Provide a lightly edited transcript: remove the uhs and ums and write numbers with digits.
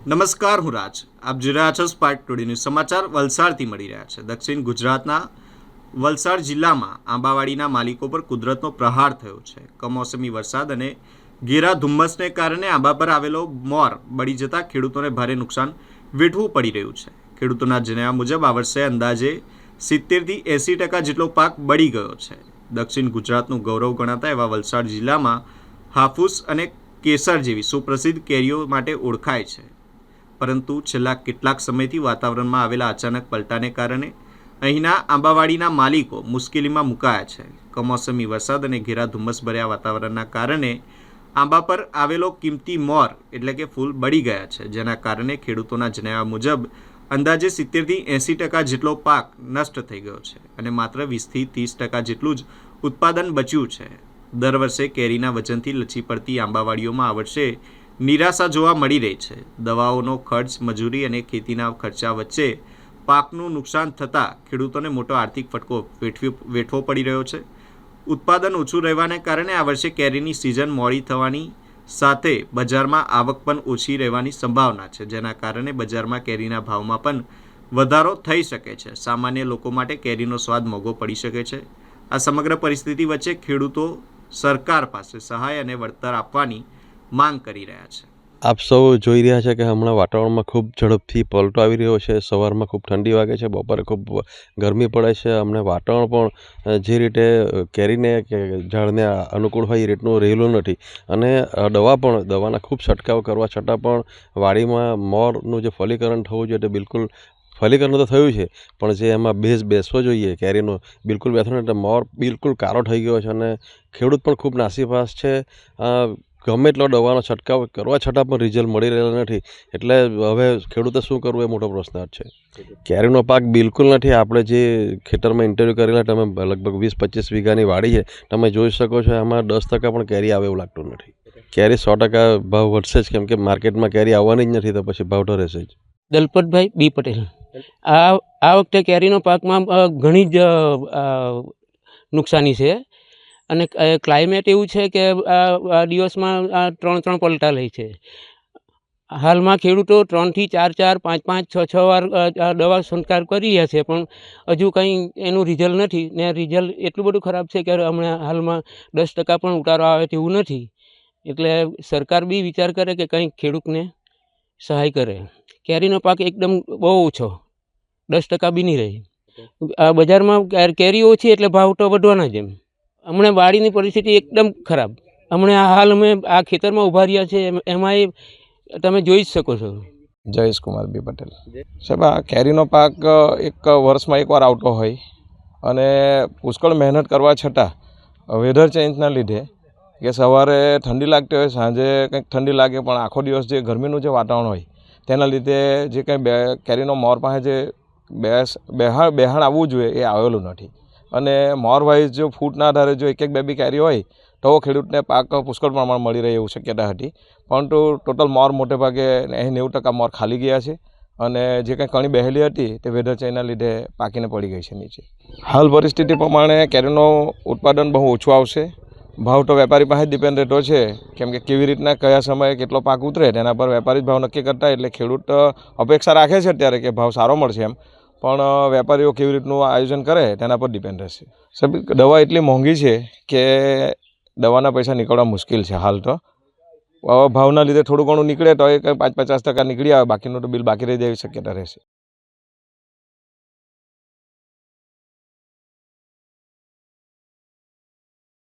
નમસ્કાર, હું રાજ. આપ જોઈ રહ્યા છો સ્પાર્ક ટુડે ન્યૂઝ. સમાચાર વલસાડથી મળી રહ્યા છે. દક્ષિણ ગુજરાતના વલસાડ જિલ્લામાં આંબાવાડીના માલિકો પર કુદરતનો પ્રહાર થયો છે. કમોસમી વરસાદ અને ઘેરા ધુમ્મસને કારણે આંબા પર આવેલો મોર બળી જતા ખેડૂતોને ભારે નુકસાન વેઠવું પડી રહ્યું છે. ખેડૂતોના જણાવ્યા મુજબ આ વર્ષે અંદાજે 70થી 80% જેટલો પાક બળી ગયો છે. દક્ષિણ ગુજરાતનું ગૌરવ ગણાતા એવા વલસાડ જિલ્લામાં હાફૂસ અને કેસર જેવી સુપ્રસિદ્ધ કેરીઓ માટે ઓળખાય છે. પરંતુ છેલ્લા કેટલાક સમયથી વાતાવરણમાં આવેલા અચાનક પલટાને કારણે અહીંના આંબાવાડીના માલિકો મુશ્કેલીમાં મુકાયા છે. કમોસમી વરસાદ અને ઘેરા ધુમ્મસભર્યા વાતાવરણના કારણે આંબા પર આવેલો કિંમતી મોર એટલે કે ફૂલ બળી ગયા છે, જેના કારણે ખેડૂતોના જણાવ્યા મુજબ અંદાજે 70થી 80% જેટલો પાક નષ્ટ થઈ ગયો છે અને માત્ર 20થી 30% જેટલું જ ઉત્પાદન બચ્યું છે. દર વર્ષે કેરીના વજનથી લચી પડતી આંબાવાડીઓમાં આ વર્ષે નિરાશા જોવા મળી રહી છે. દવાઓનો ખર્ચ, મજૂરી અને ખેતીના ખર્ચા વચ્ચે પાકનું નુકસાન થતાં ખેડૂતોને મોટો આર્થિક ફટકો વેઠવો પડી રહ્યો છે. ઉત્પાદન ઓછું રહેવાને કારણે આ વર્ષે કેરીની સિઝન મોડી થવાની સાથે બજારમાં આવક પણ ઓછી રહેવાની સંભાવના છે, જેના કારણે બજારમાં કેરીના ભાવમાં પણ વધારો થઈ શકે છે. સામાન્ય લોકો માટે કેરીનો સ્વાદ મોંઘો પડી શકે છે. આ સમગ્ર પરિસ્થિતિ વચ્ચે ખેડૂતો સરકાર પાસે સહાય અને વળતર આપવાની માંગ કરી રહ્યા છે. આપ સૌ જોઈ રહ્યા છે કે હમણાં વાતાવરણમાં ખૂબ ઝડપથી પલટો આવી રહ્યો છે. સવારમાં ખૂબ ઠંડી વાગે છે, બપોરે ખૂબ ગરમી પડે છે. હમણાં વાતાવરણ પણ જે રીતે કેરીને કે ઝાડને અનુકૂળ હોય એ રીતનું રહેલું નથી અને દવાના ખૂબ છંટકાવ કરવા છતાં પણ વાડીમાં મોરનું જે ફલીકરણ થવું જોઈએ તે બિલકુલ ફલીકરણ તો થયું છે, પણ જે એમાં બેસવો જોઈએ કેરીનો બિલકુલ બેસવો નથી. એટલે મોર બિલકુલ કાળો થઈ ગયો છે અને ખેડૂત પણ ખૂબ નાસીપાસ છે. ગમે એટલો દવાનો છંટકાવ કરવા છતાં પણ રિઝલ્ટ મળી રહેલો નથી. એટલે હવે ખેડૂતે શું કરવું એ મોટો પ્રશ્ન છે. કેરીનો પાક બિલકુલ નથી. આપણે જે ખેતરમાં ઇન્ટરવ્યૂ કરેલા, તમે લગભગ 20-25 વીઘાની વાડી છે, તમે જોઈ શકો છો એમાં 10% પણ કેરી આવે એવું લાગતું નથી. કેરી 100% ભાવ વધશે જ, કેમ કે માર્કેટમાં કેરી આવવાની જ નથી, તો પછી ભાવ તો રહેશે જ. દલપતભાઈ બી પટેલ. આ વખતે કેરીનો પાકમાં ઘણી જ નુકસાની છે અને ક્લાઇમેટ એવું છે કે આ દિવસમાં 3 પલટા લે છે. હાલમાં ખેડૂતો 3થી 4, 5, 6 વાર દવા છંટકાવ કરી રહ્યા છે, પણ હજુ કંઈ એનું રિઝલ્ટ નથી ને રિઝલ્ટ એટલું બધું ખરાબ છે કે હમણાં હાલમાં 10% પણ ઉતારો આવે તેવું નથી. એટલે સરકાર બી વિચાર કરે કે કંઈક ખેડૂતને સહાય કરે. કેરીનો પાક એકદમ બહુ ઓછો, 10% બી નહીં રહે. આ બજારમાં કેરી ઓછી એટલે ભાવ તો વધવાના જ. હમણાં વાડીની પરિસ્થિતિ એકદમ ખરાબ. હમણાં હાલ અમે આ ખેતરમાં ઊભા રહ્યા છે, એમાંય તમે જોઈ જ શકો છો. જયેશ કુમાર બી પટેલ. સાહેબ, આ કેરીનો પાક એક વર્ષમાં એકવાર આવતો હોય અને પુષ્કળ મહેનત કરવા છતાં વેધર ચેન્જના લીધે કે સવારે ઠંડી લાગતી હોય, સાંજે કંઈક ઠંડી લાગે, પણ આખો દિવસ જે ગરમીનું જે વાતાવરણ હોય તેના લીધે જે કંઈ કેરીનો મોર પાસે જે બેહાણ આવવું જોઈએ એ આવેલું નથી. અને મોર વાઇઝ જો ફૂટના આધારે જો એક બે કેરી હોય તો ખેડૂતને પાક પુષ્કળ પ્રમાણમાં મળી રહે એવું શક્યતા હતી, પરંતુ ટોટલ મોર મોટે ભાગે 80-90% મોર ખાલી ગયા છે અને જે કંઈ કણી બેહેલી હતી તે વેધર ચેન્જના લીધે પાકીને પડી ગઈ છે નીચે. હાલ પરિસ્થિતિ પ્રમાણે કેરીનું ઉત્પાદન બહુ ઓછું આવશે. ભાવ તો વેપારી પાસે જ ડિપેન્ડ રહેતો છે, કેમ કે કેવી રીતના કયા સમયે કેટલો પાક ઉતરે તેના પર વેપારી જ ભાવ નક્કી કરતા. એટલે ખેડૂત અપેક્ષા રાખે છે અત્યારે કે ભાવ સારો મળશે એમ, પણ વેપારીઓ કેવી રીતનું આયોજન કરે તેના પર ડિપેન્ડ રહેશે. સાહેબ, દવા એટલી મોંઘી છે કે દવાના પૈસા નીકળવા મુશ્કેલ છે હાલ તો. ભાવના લીધે થોડું ઘણું નીકળે તો એ કંઈ 5-50% નીકળી આવે, બાકીનું તો બિલ બાકી રહી જાય એવી શક્યતા રહેશે.